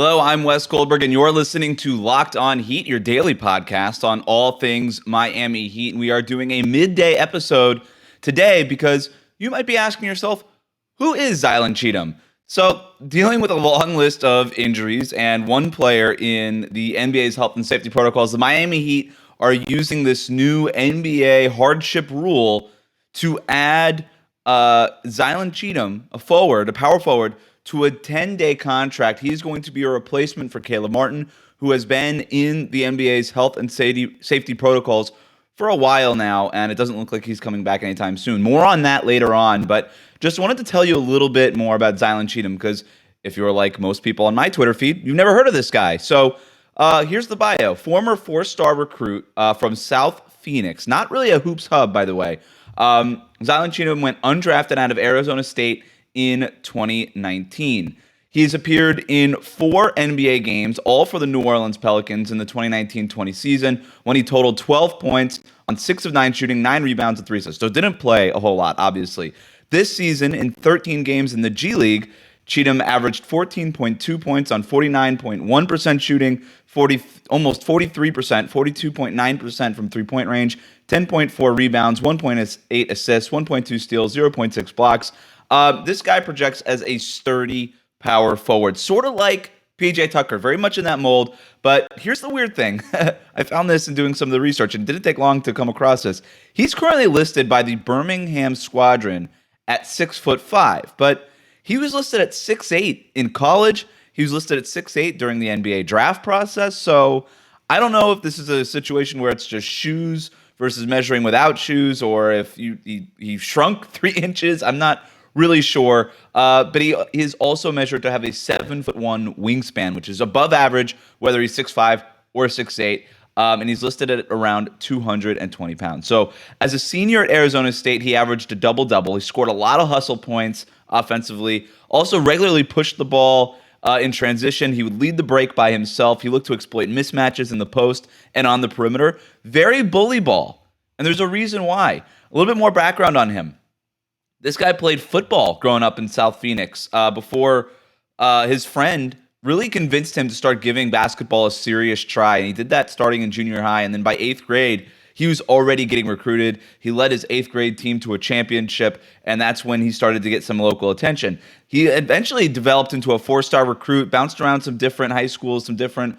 Hello, I'm Wes Goldberg, and you're listening to Locked On Heat, your daily podcast on all things Miami Heat. And we are doing a midday episode today because you might be asking yourself, who is Zylan Cheatham? So, dealing with a long list of injuries and one player in the NBA's health and safety protocols, the Miami Heat are using this new NBA hardship rule to add Zylan Cheatham, a power forward, to a 10-day contract. He's going to be a replacement for Caleb Martin, who has been in the NBA's health and safety protocols for a while now, and it doesn't look like he's coming back anytime soon. More on that later on, but just wanted to tell you a little bit more about Zylan Cheatham, because if you're like most people on my Twitter feed, you've never heard of this guy. So here's the bio. Former four-star recruit from South Phoenix. Not really a hoops hub, by the way. Zylan Cheatham went undrafted out of Arizona State in 2019. He's appeared in 4 NBA games, all for the New Orleans Pelicans in the 2019-20 season, when he totaled 12 points on 6 of 9 shooting, 9 rebounds, and 3 assists. So didn't play a whole lot, obviously. This season, in 13 games in the G League, Cheatham averaged 14.2 points on 49.1% shooting, almost 43%, 42.9% from three-point range, 10.4 rebounds, 1.8 assists, 1.2 steals, 0.6 blocks. This guy projects as a sturdy power forward, sort of like PJ Tucker, very much in that mold. But here's the weird thing. I found this in doing some of the research, and it didn't take long to come across this. He's currently listed by the Birmingham Squadron at 6'5", but he was listed at 6'8" in college. He was listed at 6'8" during the NBA draft process. So I don't know if this is a situation where it's just shoes versus measuring without shoes, or if he shrunk 3 inches. I'm not really sure, but he is also measured to have a 7'1" wingspan, which is above average, whether he's 6'5" or 6'8", and he's listed at around 220 pounds. So as a senior at Arizona State, he averaged a double-double. He scored a lot of hustle points offensively, also regularly pushed the ball in transition. He would lead the break by himself. He looked to exploit mismatches in the post and on the perimeter. Very bully ball, and there's a reason why. A little bit more background on him. This guy played football growing up in South Phoenix before his friend really convinced him to start giving basketball a serious try. And he did that starting in junior high. And then by 8th grade, he was already getting recruited. He led his 8th grade team to a championship. And that's when he started to get some local attention. He eventually developed into a 4-star recruit, bounced around some different high schools, some different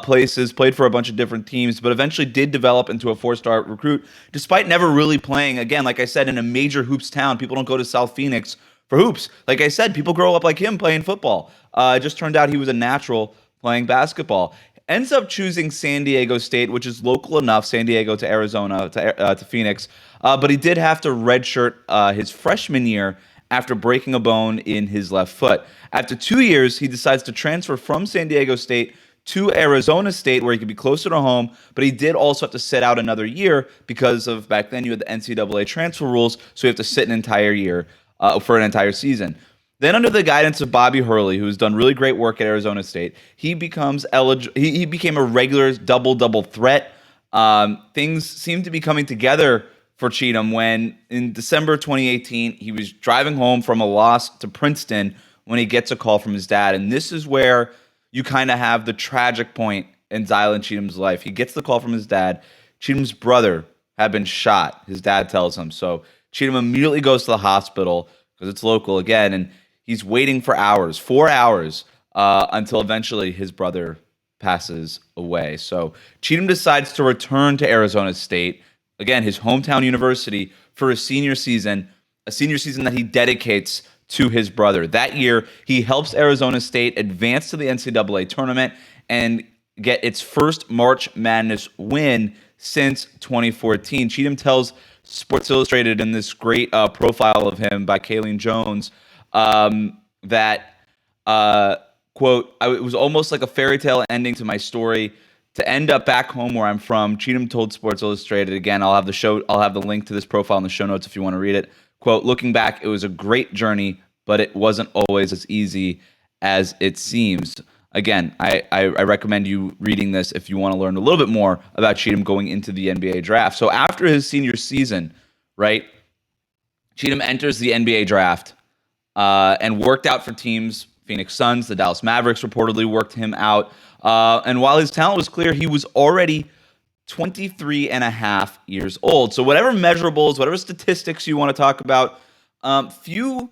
places, played for a bunch of different teams, but eventually did develop into a 4-star recruit, despite never really playing, again, like I said, in a major hoops town. People don't go to South Phoenix for hoops. Like I said, people grow up like him playing football. It just turned out he was a natural playing basketball. Ends up choosing San Diego State, which is local enough, San Diego to Arizona, to Phoenix, but he did have to redshirt his freshman year after breaking a bone in his left foot. After 2 years, he decides to transfer from San Diego State to Arizona State, where he could be closer to home, but he did also have to sit out another year because of, back then, you had the NCAA transfer rules, so you have to sit an entire year for an entire season. Then, under the guidance of Bobby Hurley, who's done really great work at Arizona State, he becomes he became a regular double-double threat. Things seemed to be coming together for Cheatham when, in December 2018, he was driving home from a loss to Princeton when he gets a call from his dad, and this is where you kind of have the tragic point in Zylan Cheatham's life. He gets the call from his dad. Cheatham's brother had been shot, his dad tells him. So Cheatham immediately goes to the hospital because it's local again, and he's waiting for hours, 4 hours, until eventually his brother passes away. So Cheatham decides to return to Arizona State, again, his hometown university, for a senior season that he dedicates to his brother. That year, he helps Arizona State advance to the NCAA tournament and get its first March Madness win since 2014. Cheatham tells Sports Illustrated in this great profile of him by Kayleen Jones that, quote, it was almost like a fairy tale ending to my story. To end up back home where I'm from, Cheatham told Sports Illustrated, again, I'll have the link to this profile in the show notes if you want to read it. Quote, looking back, it was a great journey, but it wasn't always as easy as it seems. Again, I recommend you reading this if you want to learn a little bit more about Cheatham going into the NBA draft. So after his senior season, right, Cheatham enters the NBA draft and worked out for teams Phoenix Suns. The Dallas Mavericks reportedly worked him out. And while his talent was clear, he was already 23 and a half years old. So whatever measurables, whatever statistics you want to talk about, few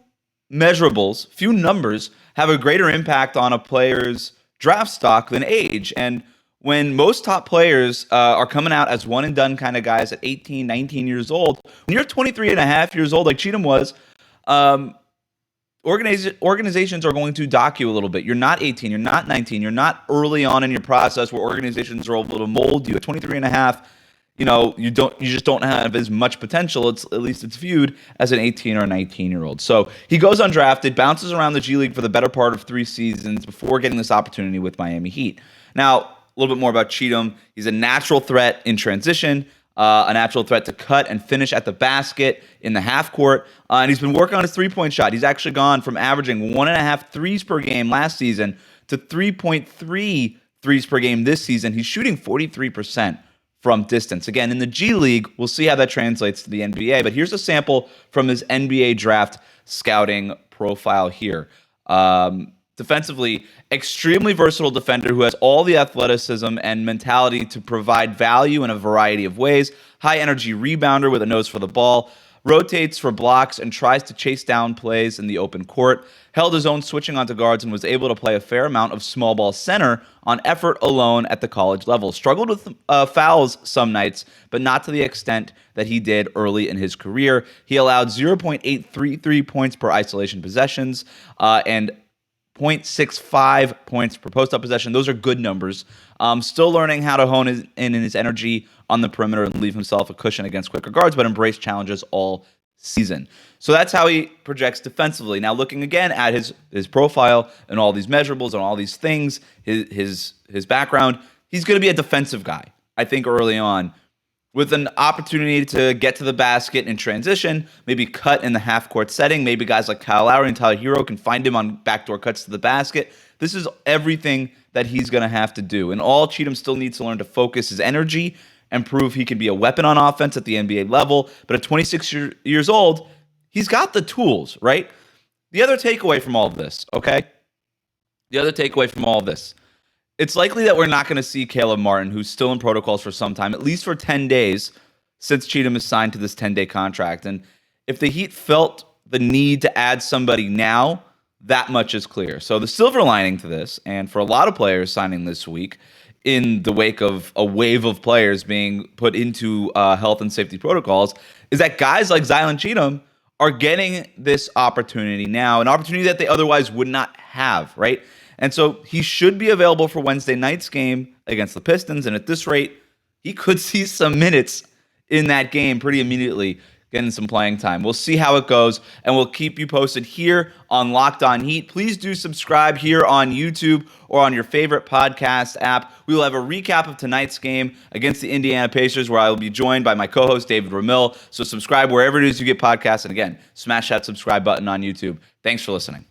measurables, few numbers have a greater impact on a player's draft stock than age. And when most top players are coming out as one and done kind of guys at 18, 19 years old, when you're 23 and a half years old, like Cheatham was, organizations are going to dock you a little bit. You're not 18, you're not 19, you're not early on in your process where organizations are able to mold you. At 23 and a half, you just don't have as much potential. At least it's viewed as an 18 or 19-year-old. So he goes undrafted, bounces around the G League for the better part of 3 seasons before getting this opportunity with Miami Heat. Now, a little bit more about Cheatham. He's a natural threat in transition, a natural threat to cut and finish at the basket in the half court. And he's been working on his three-point shot. He's actually gone from averaging 1.5 threes per game last season to 3.3 threes per game this season. He's shooting 43% from distance. Again, in the G League, we'll see how that translates to the NBA. But here's a sample from his NBA draft scouting profile here. Defensively, extremely versatile defender who has all the athleticism and mentality to provide value in a variety of ways. High energy rebounder with a nose for the ball. Rotates for blocks and tries to chase down plays in the open court. Held his own switching onto guards and was able to play a fair amount of small ball center on effort alone at the college level. Struggled with fouls some nights, but not to the extent that he did early in his career. He allowed 0.833 points per isolation possessions and 0.65 points per post-up possession. Those are good numbers. Still learning how to hone in his energy on the perimeter and leave himself a cushion against quicker guards, but embrace challenges all season. So that's how he projects defensively. Now, looking again at his profile and all these measurables and all these things, his background, he's going to be a defensive guy, I think, early on, with an opportunity to get to the basket in transition, maybe cut in the half-court setting. Maybe guys like Kyle Lowry and Tyler Herro can find him on backdoor cuts to the basket. This is everything that he's going to have to do. And all Cheatham still needs to learn to focus his energy and prove he can be a weapon on offense at the NBA level. But at 26 years old, he's got the tools, right? The other takeaway from all of this, okay? It's likely that we're not going to see Caleb Martin, who's still in protocols for some time, at least for 10 days, since Cheatham is signed to this 10-day contract. And if the Heat felt the need to add somebody now, that much is clear. So the silver lining to this, and for a lot of players signing this week, in the wake of a wave of players being put into health and safety protocols, is that guys like Zylan Cheatham are getting this opportunity now, an opportunity that they otherwise would not have, right? And so he should be available for Wednesday night's game against the Pistons. And at this rate, he could see some minutes in that game pretty immediately, getting some playing time. We'll see how it goes, and we'll keep you posted here on Locked On Heat. Please do subscribe here on YouTube or on your favorite podcast app. We will have a recap of tonight's game against the Indiana Pacers, where I will be joined by my co-host, David Ramil. So subscribe wherever it is you get podcasts. And again, smash that subscribe button on YouTube. Thanks for listening.